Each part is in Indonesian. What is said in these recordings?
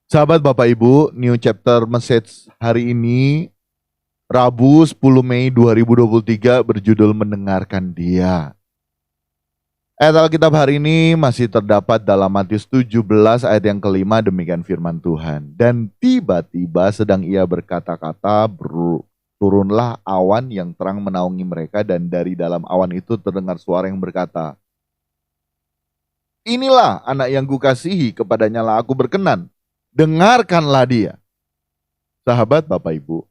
Sahabat Bapak Ibu, New Chapter Message hari ini, Rabu 10 Mei 2023 berjudul Mendengarkan Dia. Ayat Alkitab hari ini masih terdapat dalam Matius 17 ayat yang kelima, demikian firman Tuhan. Dan tiba-tiba sedang ia berkata-kata, turunlah awan yang terang menaungi mereka, dan dari dalam awan itu terdengar suara yang berkata, inilah anak yang kukasihi, kepadanya lah aku berkenan. Dengarkanlah dia. Sahabat Bapak Ibu,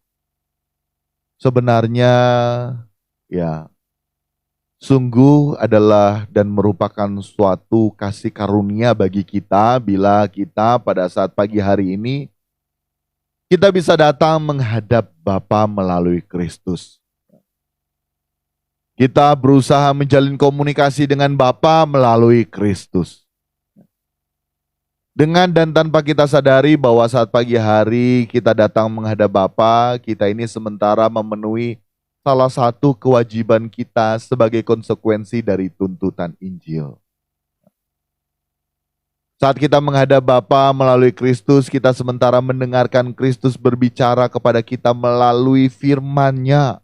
sebenarnya ya sungguh adalah dan merupakan suatu kasih karunia bagi kita bila kita pada saat pagi hari ini kita bisa datang menghadap Bapa melalui Kristus. Kita berusaha menjalin komunikasi dengan Bapa melalui Kristus. Dengan dan tanpa kita sadari bahwa saat pagi hari kita datang menghadap Bapa, kita ini sementara memenuhi salah satu kewajiban kita sebagai konsekuensi dari tuntutan Injil. Saat kita menghadap Bapa melalui Kristus, kita sementara mendengarkan Kristus berbicara kepada kita melalui firman-Nya.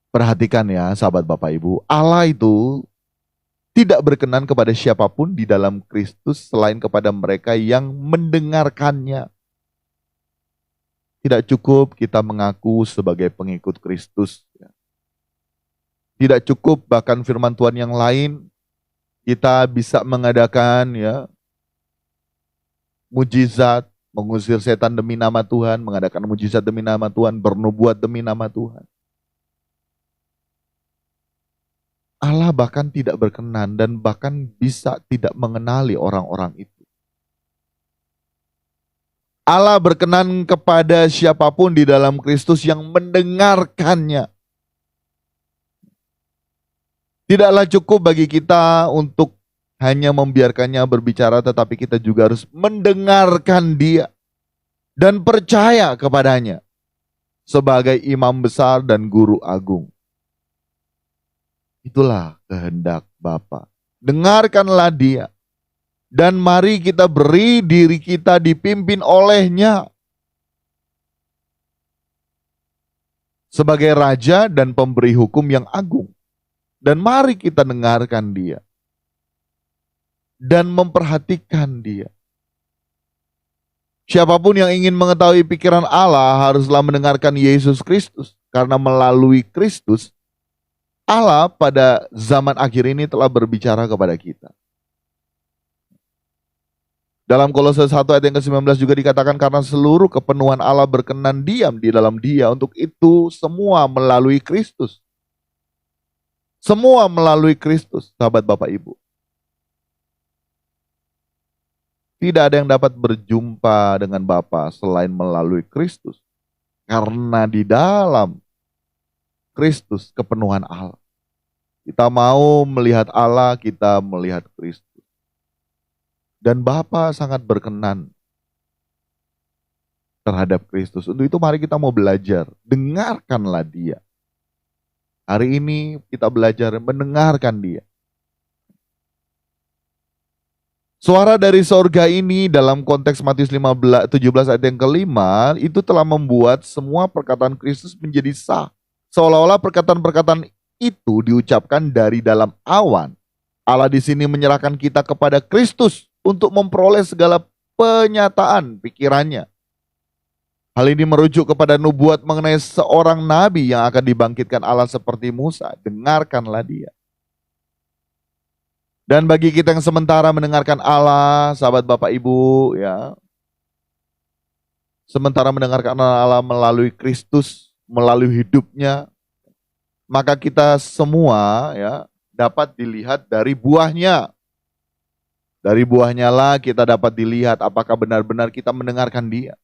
Perhatikan ya sahabat Bapak Ibu, Allah itu tidak berkenan kepada siapapun di dalam Kristus selain kepada mereka yang mendengarkannya. Tidak cukup kita mengaku sebagai pengikut Kristus. Tidak cukup bahkan firman Tuhan yang lain, kita bisa mengadakan mujizat, mengusir setan demi nama Tuhan, mengadakan mujizat demi nama Tuhan, bernubuat demi nama Tuhan. Allah bahkan tidak berkenan dan bahkan bisa tidak mengenali orang-orang itu. Allah berkenan kepada siapapun di dalam Kristus yang mendengarkannya. Tidaklah cukup bagi kita untuk hanya membiarkannya berbicara, tetapi kita juga harus mendengarkan dia dan percaya kepadanya sebagai imam besar dan guru agung. Itulah kehendak Bapa. Dengarkanlah dia. Dan mari kita beri diri kita dipimpin olehnya. Sebagai raja dan pemberi hukum yang agung. Dan mari kita dengarkan dia. Dan memperhatikan dia. Siapapun yang ingin mengetahui pikiran Allah haruslah mendengarkan Yesus Kristus. Karena melalui Kristus, Allah pada zaman akhir ini telah berbicara kepada kita. Dalam Kolose 1 ayat yang ke-19 juga dikatakan karena seluruh kepenuhan Allah berkenan diam di dalam dia. Untuk itu semua melalui Kristus. Semua melalui Kristus, sahabat Bapak Ibu. Tidak ada yang dapat berjumpa dengan Bapa selain melalui Kristus. Karena di dalam Kristus kepenuhan Allah. Kita mau melihat Allah, kita melihat Kristus. Dan Bapa sangat berkenan terhadap Kristus. Untuk itu mari kita mau belajar, dengarkanlah dia. Hari ini kita belajar mendengarkan dia. Suara dari sorga ini dalam konteks Matius 17 ayat yang kelima, itu telah membuat semua perkataan Kristus menjadi sah. Seolah-olah perkataan-perkataan itu diucapkan dari dalam awan. Allah di sini menyerahkan kita kepada Kristus untuk memperoleh segala penyataan pikirannya. Hal ini merujuk kepada nubuat mengenai seorang nabi yang akan dibangkitkan Allah seperti Musa. Dengarkanlah dia. Dan bagi kita yang sementara mendengarkan Allah, sahabat Bapak Ibu, sementara mendengarkan Allah melalui Kristus, melalui hidupnya, maka kita semua dapat dilihat dari buahnya. Dari buahnya lah kita dapat dilihat apakah benar-benar kita mendengarkan dia.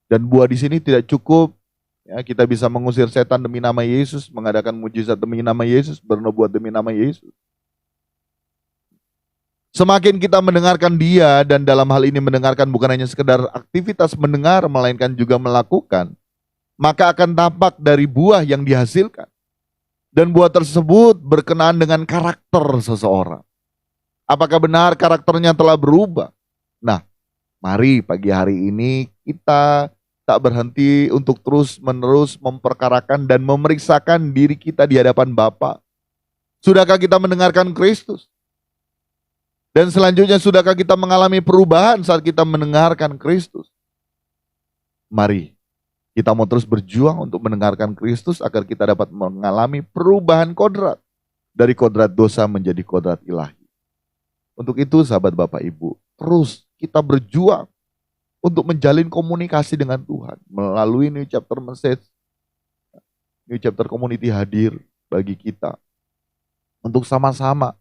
Dan buah di sini tidak cukup. Kita bisa mengusir setan demi nama Yesus, mengadakan mujizat demi nama Yesus, bernubuat demi nama Yesus. Semakin kita mendengarkan dia, dan dalam hal ini mendengarkan bukan hanya sekedar aktivitas mendengar, melainkan juga melakukan, maka akan tampak dari buah yang dihasilkan. Dan buah tersebut berkenaan dengan karakter seseorang. Apakah benar karakternya telah berubah? Nah, mari pagi hari ini kita tak berhenti untuk terus-menerus memperkarakan dan memeriksakan diri kita di hadapan Bapa. Sudahkah kita mendengarkan Kristus? Dan selanjutnya, sudahkah kita mengalami perubahan saat kita mendengarkan Kristus? Mari kita mau terus berjuang untuk mendengarkan Kristus agar kita dapat mengalami perubahan kodrat. Dari kodrat dosa menjadi kodrat ilahi. Untuk itu sahabat Bapak Ibu, terus kita berjuang untuk menjalin komunikasi dengan Tuhan. Melalui New Chapter Message, New Chapter Community hadir bagi kita. Untuk sama-sama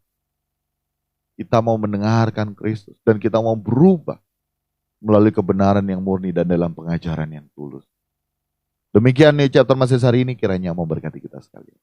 kita mau mendengarkan Kristus dan kita mau berubah melalui kebenaran yang murni dan dalam pengajaran yang tulus. Demikian New Chapter Message hari ini, kiranya memberkati kita sekalian.